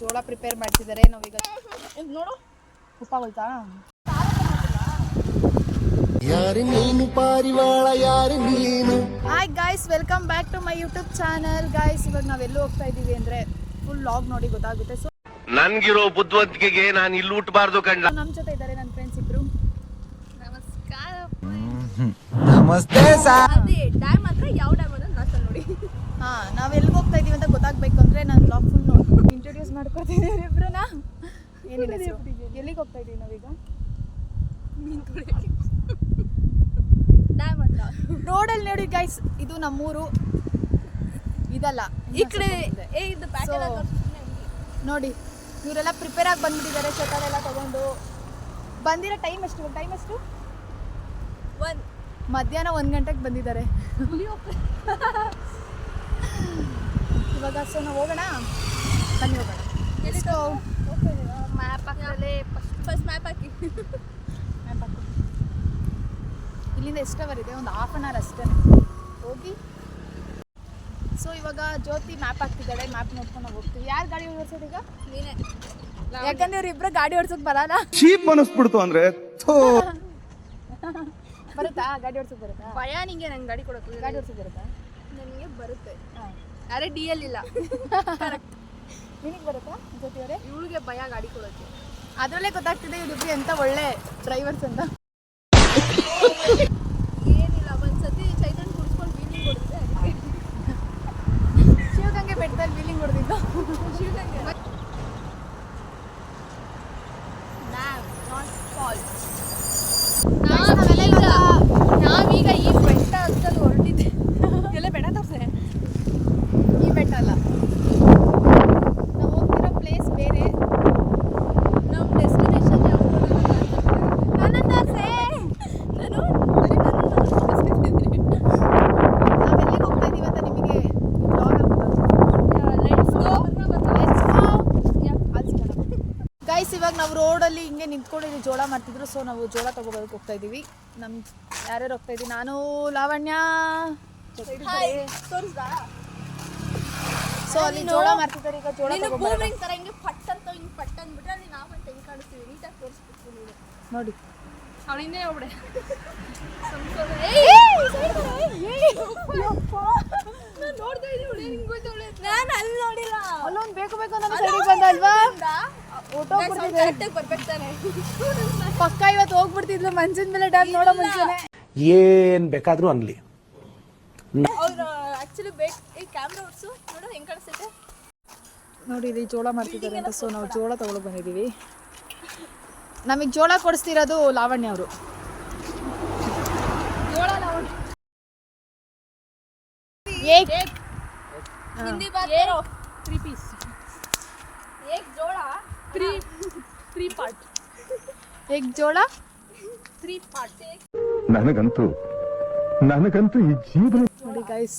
ಜೋಳ ಪ್ರಿಪೇರ್ ಮಾಡ್ತಿದ್ದಾರೆ. ನಾವೀಗ ನೋಡು ಉಪ್ಪಾಗೋಯ್ತಾ. ಯಾರು ನೀನು ಪಾರಿವಾಳ, ಯಾರು ನೀನು. Hi guys, welcome back to my YouTube channel. Guys, ಇವಾಗ ನಾವೆಲ್ಲೂ ಹೋಗ್ತಾ ಇದ್ದೀವಿ ಅಂದರೆ ಫುಲ್ ಲಾಗ್ ನೋಡಿ ಗೊತ್ತಾಗುತ್ತೆ. ಸೊ ನನ್ಗಿರೋ ಬುದ್ಧಿವಂತಿಕೆಗೆ ನಾನು ಇಲ್ಲಿ ಹುಟ್ಟಬಾರ್ದು ಕಂಡ. ನಮ್ಮ ಜೊತೆ ಇದ್ದಾರೆ ನನ್ನ ಫ್ರೆಂಡ್ಸ್ ಇಬ್ರು. ನಮಸ್ಕಾರ. ನಮಸ್ತೆ ಅದೇ ಡ್ಯಾಮ್ ಹತ್ರ ಯಾವ ಡ್ಯಾಮ್ ಅನ್ನೋದು ಲಾಸ್ಟ್ ನೋಡಿ. ನಾವು ಎಲ್ಲಿಗೆ ಹೋಗ್ತಾ ಇದೀವಿ ಅಂತ ಗೊತ್ತಾಗಬೇಕು ಅಂದರೆ ನಾನು ಲಾಗ್ ಫುಲ್ ಇಂಟ್ರೊಡ್ಯೂಸ್ ಮಾಡ್ಕೊತೀನಿ ಇಬ್ರನ್ನ. ಏನಿಲ್ಲ, ಎಲ್ಲಿಗೆ ಹೋಗ್ತಾ ಇದೀವಿ ನಾವೀಗ? ಡ್ಯಾಮ್ ಹತ್ರ ರೋಡಲ್ಲಿ ನೋಡಿ ಗೈಸ್, ಇದು ನಮ್ಮೂರು. ಇದಲ್ಲ, ಈ ಕಡೆ ಇದು ಬ್ಯಾಕ್ ನೋಡಿ. ಇವರೆಲ್ಲ ಪ್ರಿಪೇರ್ ಆಗಿ ಬಂದ್ಬಿಟ್ಟಿದ್ದಾರೆ, ಶಟರ್ ಎಲ್ಲ ತಗೊಂಡು ಬಂದಿರೋ. ಟೈಮ್ ಎಷ್ಟು? ಮಧ್ಯಾಹ್ನ 1 ಗಂಟೆಗೆ ಬಂದಿದ್ದಾರೆ ಇವಾಗ. ಸೊ ನಾವು ಹೋಗೋಣ, ಬನ್ನಿ ಹೋಗೋಣ. ಮ್ಯಾಪ್ ಹಾಕಲೇ ಫಸ್ಟ್ ಮ್ಯಾಪ್ ಹಾಕಿ. ಇಲ್ಲಿಂದ ಎಷ್ಟು ಅವರ್ ಇದೆ? ಒಂದು ಹಾಫ್ ಆನ್ ಅವರ್ ಅಷ್ಟೇ ಹೋಗಿ. ಸೊ ಇವಾಗ ಜ್ಯೋತಿ ಮ್ಯಾಪ್ ಹಾಕ್ತಿದ್ದಾಳೆ. ಮ್ಯಾಪ್ ನೋಡ್ಕೊಂಡು ನಾವು ಹೋಗ್ತೀವಿ. ಯಾರು ಗಾಡಿ ಓಡಿಸೋದು ಈಗ? ನೀನೇ. ಯಾಕಂದ್ರೆ ಇವ್ರಿಬ್ರು ಗಾಡಿ ಓಡಿಸೋಕೆ ಬರಲ್ಲ. ಚೀಪ್ ಅನಿಸ್ಬಿಡ್ತು ಅಂದ್ರೆ ಬರುತ್ತಾ? ಗಾಡಿ ಓಡಿಸೋಕೆ ಬರುತ್ತಾ? ಭಯ ನಿಂಗೆ. ನಂಗೆ ಗಾಡಿ ಕೊಡೋಕೆ. ಗಾಡಿ ಓಡಿಸೋಕೆ ಬರುತ್ತಾ? ನನಗೆ ಬರುತ್ತೆ. ಅರೆ ಡಿ ಎಲ್ ಇಲ್ಲ. ಕರೆಕ್ಟ್. ನಿನಗೆ ಬರುತ್ತಾ ಜ್ಯೋತಿ ಅವರೇ? ಇವಳಿಗೆ ಭಯ ಗಾಡಿ ಕೊಡೋಕ್ಕೆ. ಅದರಲ್ಲೇ ಗೊತ್ತಾಗ್ತಿದೆ ಇವರಿಬ್ರು ಎಂತ ಒಳ್ಳೆ ಡ್ರೈವರ್ಸ್ ಅಂತ. ಏನಿಲ್ಲ, ಒಂದ್ಸತಿ ಚೈತನ್ಯ ಕುಡಿಸ್ಕೊಂಡು ವೀಲಿಂಗ್ ಹೊಡೆದಿದ್ದೆ. ಶಿವಗಂಗೆ ಬೆಟ್ಟದಲ್ಲಿ ವೀಲಿಂಗ್ ಹೊಡೆದಿದ್ದು. Shivagange not fault. ನಾವೀಗ ಈ ಬೆಟ್ಟ ಹತ್ತಲು ಹೊರಟಿದ್ದೆ. ಎಲ್ಲ ಬೆಟ್ಟ ತೋರಿಸೆ. ಈ ಬೆಟ್ಟ ಅಲ್ಲ, ನಾವು ಹೋಗ್ತಿರೋ ಪ್ಲೇಸ್ ಬೇರೆ. ನಮ್ಮ ಡೆಸ್ಟಿನೇಷನ್ ಯಾವುದು? ನನ್ನ ತೋರಿಸೆ. ನಾನು ನಾವೆಲ್ಲಿಗೆ ಹೋಗ್ತಾ ಇದೀವಿ ಅಂತ ನಿಮಗೆ ಗೈಸ್. ಇವಾಗ ನಾವು ರೋಡಲ್ಲಿ ಹಿಂಗೆ ನಿಂತ್ಕೊಂಡಿದ್ದೀವಿ, ಜೋಳ ಮಾಡ್ತಿದ್ರು. ಸೊ ನಾವು ಜೋಳ ತಗೋಬರೋಕೆ ಹೋಗ್ತಾ ಇದ್ದೀವಿ. ನಮ್ಮ ಯಾರ್ಯಾರು ಹೋಗ್ತಾ ಇದ್ದೀವಿ? ನಾನು, ಲಾವಣ್ಯ. ಸೊ ಅಲ್ಲಿ ಜೋಳ ಮಾಡ್ತಿದ್ದಾರೆ. ಈಗ ಜೋಳ ತಗೋಬರೋಣ ತರ ಹಿಂಗೆ ಪಟ್ ಅಂತ ಹಿಂಗೆ ಪಟ್ ಅಂದ್ಬಿಟ್ರೆ ಅಲ್ಲಿ ನಾವು ಅಂತ ಹೆಂಗೆ ಕಾಣಿಸ್ತೀವಿ. ನೀಟಾಗಿ ತೋರಿಸ್ಬೇಕು ನೀನು ನೋಡಿ. ಅವಳಿಂದೇ ಹೋಗ್ಬಿಡೆ. ನೋಡ್ತಾ ಇದ್ದೀವಿ. ನಾನು ಅಲ್ಲಿ ನೋಡಿಲ್ಲ. ಅಲ್ಲೊಂದು ಬೇಕು ಅಂತ ಸೈಡಿಗೆ ಬಂದಲ್ವಾ? ಪಕ್ಕ ಇವತ್ತು ಹೋಗ್ಬಿಡ್ತಿದ್ಲು ಮಂಚಿನ ಮೇಲೆ ಡ್ಯಾಮ್ ನೋಡೋ ಮುಂಚೆನೆ. ಏನ್ ಬೇಕಾದ್ರೂ ಅನ್ಲಿ. ಅವ್ರು ಆಕ್ಚುಲಿ ಬೇಕು. ಈ ಕ್ಯಾಮ್ರಾ ಓಡಿಸು, ನೋಡು ಹೆಂಗ್ ಕಾಣಿಸ್ತೈತೆ. ನೋಡಿ ಇಲ್ಲಿ ಜೋಳ ಮಾಡ್ತಿದ್ದಾರೆ ಅಂತ. ಸೊ ನಾವು ಜೋಳ ತಗೊಳ್ಳೋ ಬಂದಿದ್ದೀವಿ. ನಮಗೆ ಜೋಳ ಕೊಡಿಸ್ತಿರೋದು ಲಾವಣ್ಯ ಅವರು. ಜೋಳ ಲಾವಣ್ಯ. ಹಿಂದಿ ಬಾತ್ ಕರೋ. 3 ಪೀಸ್. ಏಕ್ ಜೋಳ 3 ಪಾರ್ಟ್. ಹೇಗ್ ಜೋಳ 3 ಪಾರ್ಟ್. ನನಗಂತೂ ಈ ಜೀವನ. ನೋಡಿ ಗೈಸ್,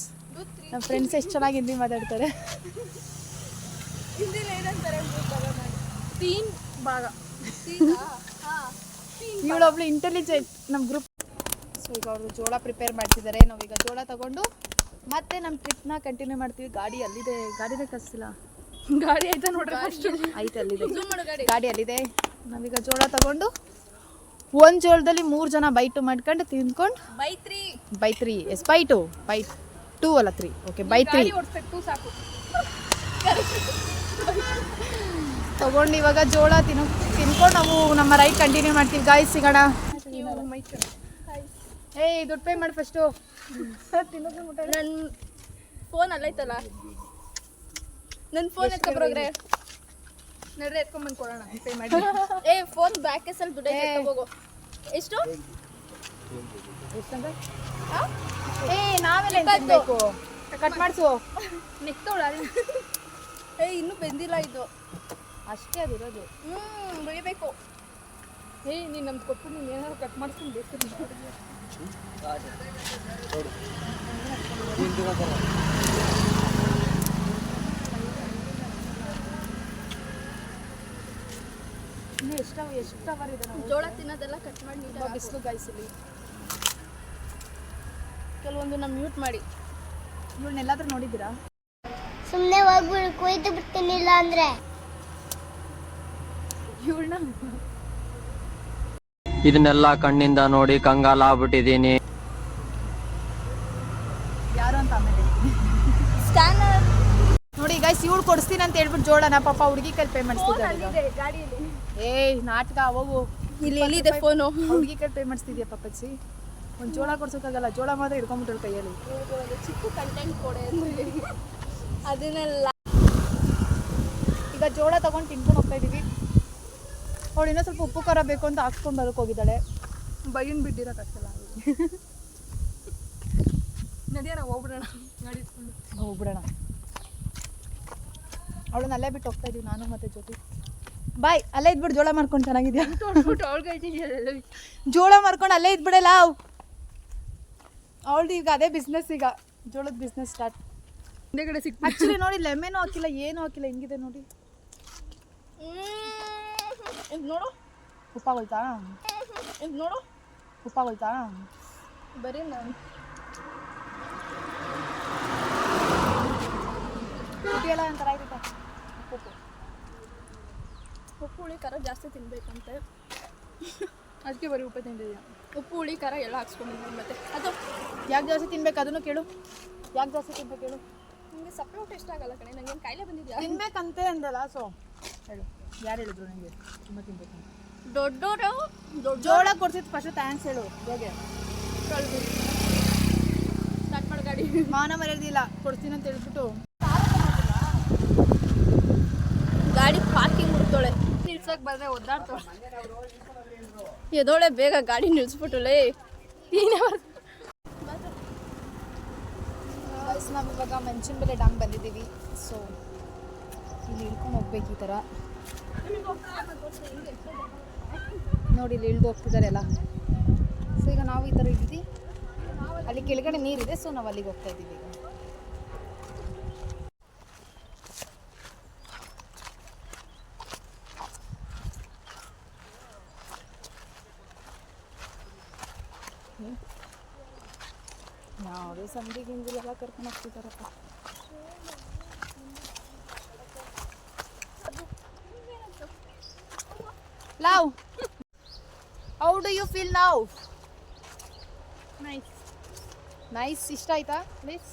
ನಮ್ಮ ಫ್ರೆಂಡ್ಸ್ ಎಷ್ಟು ಚೆನ್ನಾಗಿ ಹಿಂದಿ ಮಾತಾಡ್ತಾರೆ. ಹಿಂದಿಲಿ ಏನಂತಾರೆ? 3 ಭಾಗ. ಇವಳೊಬ್ಳು ಇಂಟೆಲಿಜೆಂಟ್ ನಮ್ಮ ಗ್ರೂಪ್. ಸೊ ಈಗ ಅವರು ಜೋಳ ಪ್ರಿಪೇರ್ ಮಾಡ್ತಿದ್ದಾರೆ. ನಾವೀಗ ಜೋಳ ತಗೊಂಡು ಮತ್ತೆ ನಮ್ಮ ಟ್ರಿಪ್ನ ಕಂಟಿನ್ಯೂ ಮಾಡ್ತೀವಿ. ಗಾಡಿ ಅಲ್ಲಿದೆ. ಗಾಡಿನೇ ಕಳಿಸಿಲ್ಲ. ಗಾಡಿ ಆಯ್ತಾ ನೋಡ್ರಿ? ಆಯ್ತು, ಅಲ್ಲಿದೆ ಗಾಡಿ. ಗಾಡಿ ಅಲ್ಲಿದೆ. ನಾವೀಗ ಜೋಳ ತಗೊಂಡು ಒಂದು ಜೋಳದಲ್ಲಿ 3 ಜನ ಬೈಟು ಮಾಡ್ಕೊಂಡು ತಿಂದ್ಕೊಂಡು ಬೈ 3 ಎಸ್ ಬೈ 2 ಅಲ್ಲ 3. ಓಕೆ, ಬೈ 3 ಸಾಕು. ತಗೊಂಡು ಇವಾಗ ಜೋಳ ತಿನ್ಕೊಂಡು ನಾವು ನಮ್ಮ ರೈಡ್ ಕಂಟಿನ್ಯೂ ಮಾಡ್ತೀವಿ. ಗಾಯ್ಸ್, ಸಿಗೋಣ. ಏಯ್, ದುಡ್ಡು ಪೇ ಮಾಡಿ ಫಸ್ಟು. ನನ್ನ ಫೋನ್ ಅಲ್ಲೈತಲ್ಲ, ನನ್ನ ಫೋನ್ ಎತ್ಕೊಬ್ರೋಗ್ರೆ. ನಡ್ರೆ ಎತ್ಕೊಂಡ್ಬಂದು ಕೊಡೋಣ, ಪೇ ಮಾಡಿ. ಫೋನ್ ಬ್ಯಾಕ್ ಕೇಸಲ್ಲಿ ದುಡ್ಡು ಹೋಗೋ. ಎಷ್ಟು? ನಾವೆಲ್ಲ ಬೇಕು. ಕಟ್ ಮಾಡಿಸು. ನೆಕ್ತವಳ. ಇನ್ನೂ ಬೆಂದಿಲ್ಲ ಇದು. ಅಷ್ಟೇ ಅದಿರೋದು. ಬೆಳಿಬೇಕು. ನೀನು ನಮ್ಗೆ ಕೊಟ್ಬಿಟ್ಟು ನೀನು ಏನಾದ್ರು ಕಟ್ ಮಾಡಿಸ್ಕೊಂಡು ಬೇಕು. ಇನ್ನು ಎಷ್ಟು ಅವರ್ ಇದೆ? ನಾವು ಜೋಳ ತಿನ್ನೋದೆಲ್ಲ ಕಟ್ ಮಾಡಿ ನೀಟಾಗಿ ಬಿಸಿಲು ಗಾಯಿಸಲಿ. ಕೆಲವೊಂದು ನಮ್ಮ ಮ್ಯೂಟ್ ಮಾಡಿ. ಇವಳನ್ನೆಲ್ಲಾದ್ರೂ ನೋಡಿದ್ದೀರಾ? ಸುಮ್ಮನೆ ಹೋಗ್ಬಿಡು, ಕೊಯ್ದು ಬಿಡ್ತೀನಿ. ಇಲ್ಲ ಅಂದ್ರೆ ಇವಳನ್ನ ಇದನ್ನೆಲ್ಲ ಕಣ್ಣಿಂದ ನೋಡಿ ಕಂಗಾಲಾಗ್ಬಿಟ್ಟಿದೀನಿ. ಯಾರು ಅಂತ ಆಮೇಲೆ ಸ್ಕ್ಯಾನರ್ ನೋಡಿ ಗೈಸ್, ಇವಳು ಕೊಡಿಸ್ತೀನಿ ಅಂತ ಹೇಳ್ಬಿಟ್ಟು ಜೋಳನ ಪಾಪ ಹುಡುಗಿ ಕೈಲಿ ಪೇ ಮಾಡಿಸ್ತಿದ್ದಾರೆ. ಇದೆ ಗಾಡಿಯಲ್ಲಿ. ಏಯ್ ನಾಟಕ ಹೋಗು, ಇಲ್ಲಿ ಎಲ್ಲಿದೆ ಫೋನು? ಹುಡುಗಿ ಕೈಲಿ ಪೇ ಮಾಡಿಸ್ತಿದ್ಯಾ ಪಾಪಚ್ಚಿ? ಒಂದು ಜೋಳ ಕೊಡ್ಸೋಕ್ಕಾಗಲ್ಲ, ಜೋಳ ಮಾತ್ರ ಹಿಡ್ಕೊಂಬಿಟ್ಟು ಕೈಯಲ್ಲಿ. ಒಂದು ಚಿಕ್ಕ ಕಂಟೆಂಟ್ ಕೊಡೆ ಅಂದ್ರೆ ಅದನ್ನೆಲ್ಲ. ಈಗ ಜೋಳ ತಗೊಂಡು ತಿನ್ಕೊಂಡು ಹೋಗ್ತಾ ಇದೀವಿ. ಅವಳು ಇನ್ನೂ ಸ್ವಲ್ಪ ಉಪ್ಪು ಖಾರ ಬೇಕು ಅಂತ ಹಾಕ್ಸ್ಕೊಂಡು ಬರೋಕೆ ಹೋಗಿದ್ದಾಳೆ. ಬೈನ್ ಬಿಟ್ಟಿರೋಕ್ಕಾಗ್ತಲ್ಲ ನದಿಯಾರ ಹೋಗ್ಬಿಡೋಣ ಗಾಡಿ ಇಟ್ಕೊಂಡು. ಹೋಗ್ಬಿಡೋಣ. ಅವಳನ್ನ ಅಲ್ಲೇ ಬಿಟ್ಟು ಹೋಗ್ತಾ ಇದೀವಿ ನಾನು ಮತ್ತೆ ಜ್ಯೋತಿ. ಬಾಯ್, ಅಲ್ಲೇ ಇದ್ಬಿಟ್ಟು ಜೋಳ ಮಾರ್ಕೊಂಡು ಚೆನ್ನಾಗಿದ್ಯಾ? ಜೋಳ ಮಾರ್ಕೊಂಡು ಅಲ್ಲೇ ಇದ್ಬಿಡಲ್ಲ. ಅವಳದು ಈಗ ಅದೇ ಬಿಸ್ನೆಸ್, ಈಗ ಜೋಳದ ಬಿಸ್ನೆಸ್ ಸ್ಟಾರ್ಟ್. ಹಿಂದೆಗಡೆ ಆಕ್ಚುಲಿ ನೋಡಿ, ಲೆಮನ್ ಹಾಕಿಲ್ಲ, ಏನು ಹಾಕಿಲ್ಲ, ಹೆಂಗಿದೆ ನೋಡಿ. ನೋಡು ಉಪ್ಪಾಗೋಯ್ತಾ? ನೋಡು ಉಪ್ಪಾಗೋಯ್ತಾ? ಬರೀ ನಾನು ಎಲ್ಲ ಒಂಥರ ಇರುತ್ತೆ. ಉಪ್ಪು ಹುಳಿ ಖಾರ ಜಾಸ್ತಿ ತಿನ್ಬೇಕಂತೆ, ಅದಕ್ಕೆ ಬರೀ ಉಪ್ಪು ತಿಂದಿದ್ಯಾ? ಉಪ್ಪು ಹುಳಿ ಖಾರ ಎಲ್ಲ ಹಾಕ್ಸ್ಕೊಂಡಿದ್ದೀನಿ. ಮತ್ತೆ ಅದು ಯಾಕೆ ಜಾಸ್ತಿ ತಿನ್ಬೇಕು ಅದನ್ನು ಕೇಳು. ಯಾಕೆ ಜಾಸ್ತಿ ತಿನ್ಬೇಕು ಹೇಳು? ನಿಮಗೆ ಸಪ್ಪೆ ಊಟ ಇಷ್ಟ ಆಗಲ್ಲ ಕಣೆ, ನಂಗೇನು ಕಾಯಿಲೆ ಬಂದಿದ್ಯಾ? ತಿನ್ಬೇಕಂತೆ ಅಂದಲ್ಲ, ಸೊ ಹೇಳು, ಯಾರು ಹೇಳಿದ್ರು ನನಗೆ ತುಂಬ ತಿನ್ಬೇಕು ಅಂತ? ದೊಡ್ಡೋರು ಜೋಳ ಕೊಡ್ಸಿದ್ದು ಫಸ್ಟ್ ಥ್ಯಾಂಕ್ಸ್ ಹೇಳು. ಹೋಗಿ ಸ್ಟಾರ್ಟ್ ಮಾಡಿ ಗಾಡಿ. ಮಾನ ಮರ್ಯಾದಿಲ್ಲ, ಕೊಡ್ತೀನಿ ಅಂತ ಹೇಳ್ಬಿಟ್ಟು ಗಾಡಿ ಪಾರ್ಕಿಂಗ್ ಹುಡ್ತೋಳೆ, ನಿಲ್ಸಕ್ಕೆ ಬಂದರೆ ಒದ್ದಾಡ್ತಾಳೆ. ಎದೋಳೆ ಬೇಗ ಗಾಡಿ ನಿಲ್ಸ್ಬಿಟ್ಟಳೆ. ನಾವು ಇವಾಗ ಮೆಣಸಿನಬೆಲೆ ಡ್ಯಾಮ್ ಬಂದಿದ್ದೀವಿ. ಸೊ ಇಲ್ಲಿ ಇಳ್ಕೊಂಡು ಹೋಗ್ಬೇಕು ಈ ಥರ ನೋಡಿ, ಇಲ್ಲಿ ಇಳ್ದು ಹೋಗ್ತಿದ್ದಾರೆ ಎಲ್ಲ. ಸೊ ಈಗ ನಾವು ಈ ಥರ ಇದ್ದೀವಿ, ಅಲ್ಲಿ ಕೆಳಗಡೆ ನೀರಿದೆ, ಸೊ ನಾವು ಅಲ್ಲಿಗೆ ಹೋಗ್ತಾ ಇದ್ದೀವಿ. ಯಾವುದೇ ಸಂಧಿ ಗಿಂಜಿಲೆಲ್ಲ ಕರ್ಕೊಂಡು ಹೋಗ್ತಿದ್ದಾರಪ್ಪ. Love, how do you feel now? Nice nice, ಇಷ್ಟ ಆಯ್ತಾ ಪ್ಲೀಸ್?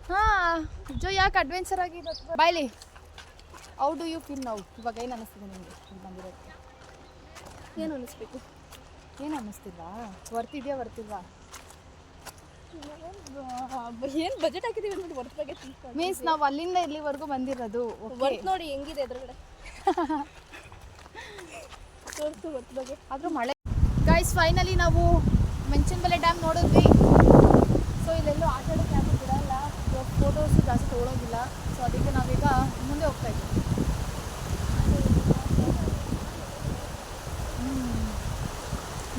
ಹಾಂ ಜೋ, ಯಾಕೆ ಅಡ್ವೆಂಚರ್ ಆಗಿದೆ ಬಾಯ್ಲಿ. How do you feel now? ಇವಾಗ ಏನು ಅನ್ನಿಸ್ತಿದೆ ನಿಮಗೆ ಇಲ್ಲಿ ಬಂದಿರೋಕ್ಕೆ? ಏನು ಅನ್ನಿಸ್ಬೇಕು? ಏನು ಅನ್ನಿಸ್ತಿಲ್ವಾ? ವರ್ತಿದ್ಯಾ ವರ್ತಿಲ್ವಾ? ಏನು ಬಜೆಟ್ ಹಾಕಿದ್ದೀವಿ ಅಂದ್ಬಿಟ್ಟು ವರ್ತ್ ಬಗ್ಗೆ ಮೀನ್ಸ್ ನಾವು ಅಲ್ಲಿಂದ ಇಲ್ಲಿವರೆಗೂ ಬಂದಿರೋದು. ವರ್ತ್ ನೋಡಿ ಹೆಂಗಿದೆ ಎದುರುಗಡೆ ತೋರಿಸು ವರ್ತ್ ಬಗ್ಗೆ. ಆದರೂ ಮಳೆ. ಗೈಸ್, ಫೈನಲಿ ನಾವು ಮೆಣಸಿನಬೆಲೆ ಡ್ಯಾಮ್ ನೋಡಿದ್ವಿ. ಸೊ ಇಲ್ಲೆಲ್ಲೂ ಆಟ ಆಡೋಕ್ಕೆ ಯಾರು ಬಿಡಲ್ಲ, ಫೋಟೋಸು ಜಾಸ್ತಿ ತೊಗೊಳೋದಿಲ್ಲ. ಸೊ ಅದಕ್ಕೆ ನಾವೀಗ ಮುಂದೆ ಹೋಗ್ತಾ ಇದ್ದೀವಿ.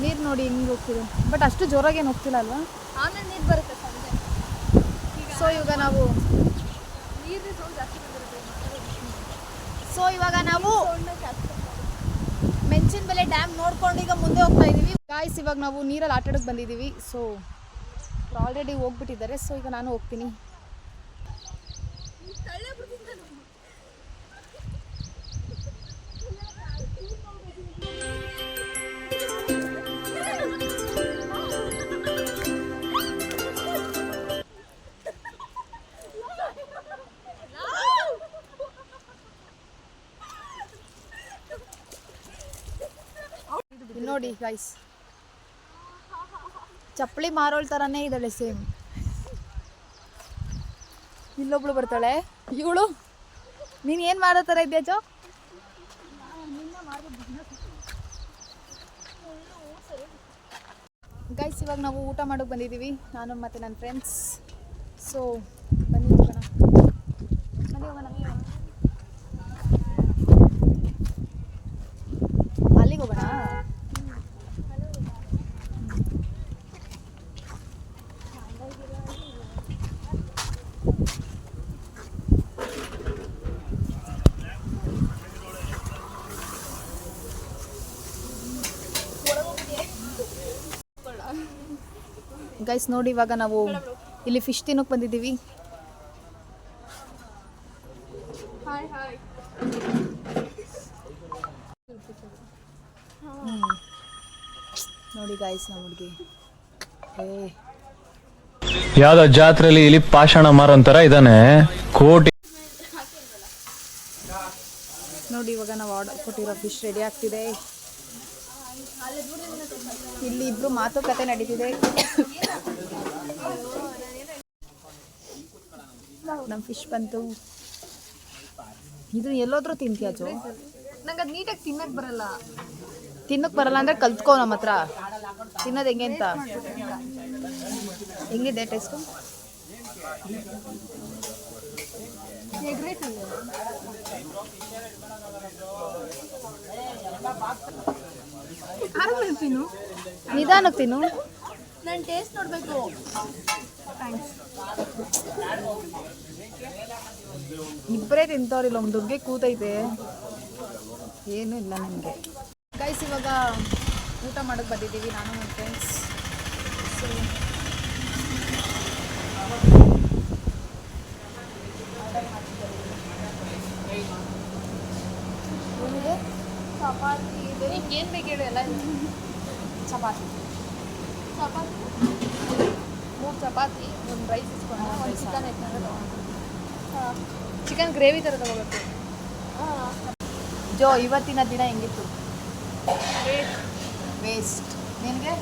ನೀರು ನೋಡಿ ಹೆಂಗೆ ಹೋಗ್ತಿದೆ, ಬಟ್ ಅಷ್ಟು ಜೋರಾಗಿ ಏನು ಹೋಗ್ತಿಲ್ಲ ಅಲ್ವಾ? ಆಮೇಲೆ ನೀರು ಬರುತ್ತೆ ಸಂಜೆ. ಸೊ ಇವಾಗ ನಾವು ನೀರಿನ ಸೌಂಡ್ ಜಾಸ್ತಿ ಬಂದಿರುತ್ತೆ. ಸೊ ಇವಾಗ ನಾವು ಮೆಣಸಿನಬೆಲೆ ಡ್ಯಾಮ್ ನೋಡ್ಕೊಂಡು ಈಗ ಮುಂದೆ ಹೋಗ್ತಾ ಇದ್ದೀವಿ. ಗಾಯ್ಸ್, ಇವಾಗ ನಾವು ನೀರಲ್ಲಿ ಆಟ ಆಡೋಕ್ಕೆ ಬಂದಿದ್ದೀವಿ. So already ಹೋಗ್ಬಿಟ್ಟಿದ್ದಾರೆ. ಸೊ ಈಗ ನಾನು ಹೋಗ್ತೀನಿ. ಇಲ್ಲಿ ನೋಡಿ ಗೈಸ್, ಚಪ್ಪಲಿ ಮಾರೋಳ್ ಥರನೇ ಇದ್ದಾಳೆ ಸೇಮ್. ಇಲ್ಲೊಬ್ಳು ಬರ್ತಾಳೆ, ಇವಳು ನೀನು ಏನು ಮಾಡೋ ಥರ ಇದೆಯಾ ಜೋ? ಗೈಸ್, ಇವಾಗ ನಾವು ಊಟ ಮಾಡೋಕೆ ಬಂದಿದ್ದೀವಿ, ನಾನು ಮತ್ತು ನನ್ನ ಫ್ರೆಂಡ್ಸ್. ಸೊ ಬನ್ನಿ ಹೋಗೋಣ, ಬನ್ನಿ ಹೋಗೋಣ. ಅಲ್ಲಿಗೆ ಹೋಗೋಣ. ಗೈಸ್ ನೋಡಿ, ಇವಾಗ ನಾವು ಇಲ್ಲಿ ಫಿಶ್ ತಿನ್ನೋಕೆ ಬಂದಿದ್ದೀವಿ. ಹಾಯ್ ಹಾಯ್ ನೋಡಿ ಗಾಯ್ಸ್ ನಮ್ಮ ಹುಡುಗಿ ಯಾವ್ದೋ ಜಾತ್ರೆಯಲ್ಲಿ ಇಲ್ಲಿ ಪಾಷಾಣ ಮಾರೋಂತರ ಇದಾನೆ ಕೋಟಿ. ನೋಡಿ ಇವಾಗ ನಾವು ಆರ್ಡರ್ ಕೊಟ್ಟಿರೋ ಫಿಶ್ ರೆಡಿ ಆಗ್ತಿದೆ. ಇಲ್ಲಿ ಇಬ್ರು ಮಾತುಕತೆ ನಡೀತಿದೆ. ನಮ್ಮ ಫಿಶ್ ಬಂತು. ಇದು ಎಲ್ಲೋದ್ರೂ ತಿಂತೀಯ ಜೋ? ನಂಗೆ ಅದು ನೀಟಾಗಿ ತಿನ್ನಕ್ಕೆ ಬರಲ್ಲ. ತಿನ್ನಕ್ಕೆ ಬರಲ್ಲ ಅಂದರೆ ಕಲ್ತ್ಕೋ ನಮ್ಮ ಹತ್ರ. ತಿನ್ನೋದು ಹೆಂಗೆ ಅಂತ. ಹೆಂಗಿದೆ ಟೇಸ್ಟು? ಎಗ್ ರೈಸ್ ಅಲ್ಲ ಆರಾಮ ತಿನ್ನು. ನಿಧಾನಕ್ಕೆ ತಿನ್ನು. ನಾನು ಟೇಸ್ಟ್ ನೋಡಬೇಕು. ಇಬ್ಬರೇ ತಿಂತವ್ರಿಲ್ಲ, ಒಂದು ಹುಡುಗಿ ಕೂತೈತೆ. ಏನೂ ಇಲ್ಲ ನನಗೆ. ಗೈಸ್ ಇವಾಗ ಊಟ ಮಾಡೋಕ್ಕೆ ಬಂದಿದ್ದೀವಿ ನಾನು ನನ್ನ ಫ್ರೆಂಡ್ಸ್. ಸೊ ಏನಿದೆ? ಚಪಾತಿ ಇದೆ. ಏನು ಬೇಕು ಹೇಳಿ ಎಲ್ಲ ಇದೆ. ಚಪಾತಿ ಚಪಾತಿ 3 ಚಪಾತಿ, ಒಂದು ರೈಸ್ ಇಸ್ಕೊಂಡು ಒಂದು ಚಿಕನ್ ಐತೆ ಚಿಕನ್ ಗ್ರೇವಿ ಥರ ತಗೋಬೇಕು. ಜೋ ಇವತ್ತಿನ ದಿನ ಹೆಂಗಿತ್ತು? ವೇಸ್ಟ್. ವೇಸ್ಟ್. ನಿನಗೆ?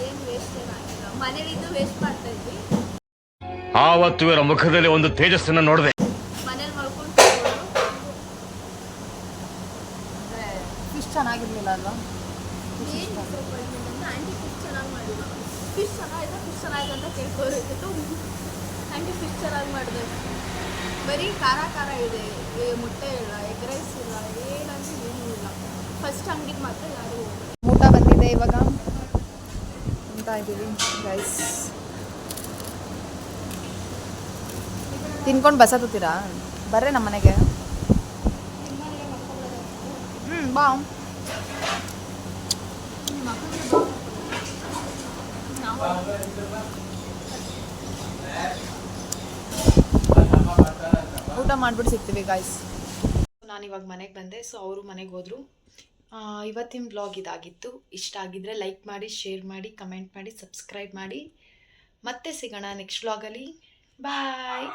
ಏನು ವೇಸ್ಟ್ ಏನಾಗಿಲ್ಲ. ಮನೇಲಿದ್ದು ವೇಸ್ಟ್ ಮಾಡ್ತಾ ಇದ್ವಿ. ಆವತ್ತು ಇವರ ಮುಖದಲ್ಲಿ ಒಂದು ತೇಜಸ್ಸನ್ನ ನೋಡಿದೆ. ಮನೇಲಿ ಮಾಡ್ಕೊಂಡು ಅಂದರೆ ಫಿಶ್ ಚೆನ್ನಾಗಿರ್ಲಿಲ್ಲ ಅಲ್ವಾ? ಏನು ಆಂಟಿ ಫಿಶ್ ಚೆನ್ನಾಗಿ ಮಾಡಿದ್ರು. ಫಿಶ್ ಚೆನ್ನಾಗಿದೆ, ಫಿಶ್ ಚೆನ್ನಾಗಿದೆ ಅಂತ ಕೇಳ್ಕೋರಿತ್ತು. ಆಂಟಿ ಫಿಶ್ ಚೆನ್ನಾಗಿ ಮಾಡಿದೆ. ಬರೀ ಖಾರ ಖಾರ ಇದೆ, ಮೊಟ್ಟೆ ಇಲ್ಲ, ಎಗ್ ರೈಸ್ ಇಲ್ಲ, ಏನಂದ್ರೆ ಏನೂ ಇಲ್ಲ. ಫಸ್ಟ್ ಅಂಗಡಿಗೆ ಮಾತ್ರ ಯಾರು ಊಟ ಬಂದಿದೆ ಇವಾಗ ಅಂತ ಇದ್ದೀವಿ ಗೈಸ್. ತಿನ್ಕೊಂಡು ಬಸ ತುತ್ತೀರಾ? ಬರ್ರೆ ನಮ್ಮ ಮನೆಗೆ. ಬಾ. ಊಟ ಮಾಡಿಬಿಟ್ಟು ಸಿಗ್ತೀವಿ ಗಾಯ್ಸ್. ನಾನಿವಾಗ ಮನೆಗೆ ಬಂದೆ. ಸೊ ಅವರು ಮನೆಗೆ ಹೋದರು. ಇವತ್ತಿನ ಬ್ಲಾಗ್ ಇದಾಗಿತ್ತು. ಇಷ್ಟ ಆಗಿದ್ದರೆ ಲೈಕ್ ಮಾಡಿ, ಶೇರ್ ಮಾಡಿ, ಕಮೆಂಟ್ ಮಾಡಿ, ಸಬ್ಸ್ಕ್ರೈಬ್ ಮಾಡಿ. ಮತ್ತೆ ಸಿಗೋಣ ನೆಕ್ಸ್ಟ್ ಬ್ಲಾಗಲ್ಲಿ. ಬಾಯ್.